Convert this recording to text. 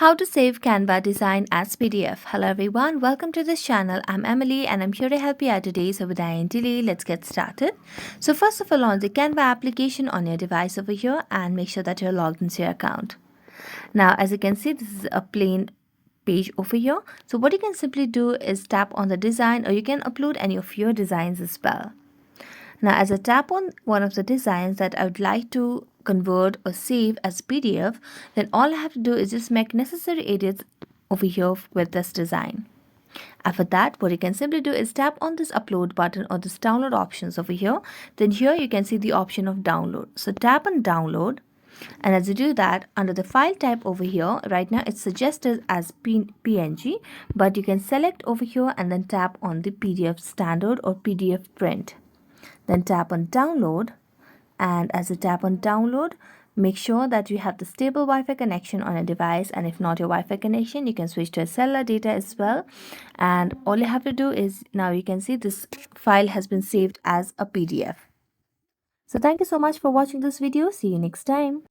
How to save Canva design as PDF. Hello everyone, welcome to this channel. I'm Emily and I'm here to help you out today. So without any delay, let's get started. So first of all, launch the Canva application on your device over here and make sure that you're logged into your account. Now, as you can see, this is a plain page over here. So what you can simply do is tap on the design, or you can upload any of your designs as well. Now, as I tap on one of the designs that I would like to convert or save as PDF, then all I have to do is just make necessary edits over here with this design. After that, what you can simply do is tap on this upload button or this download options over here. Then here you can see the option of download. So tap on download. And as you do that, under the file type over here, right now it's suggested as PNG, but you can select over here and then tap on the PDF standard or PDF print. Then tap on download, and as you tap on download, make sure that you have the stable Wi-Fi connection on a device, and if not your Wi-Fi connection, you can switch to a cellular data as well. And all you have to do is, now you can see this file has been saved as a PDF. So thank you so much for watching this video. See you next time.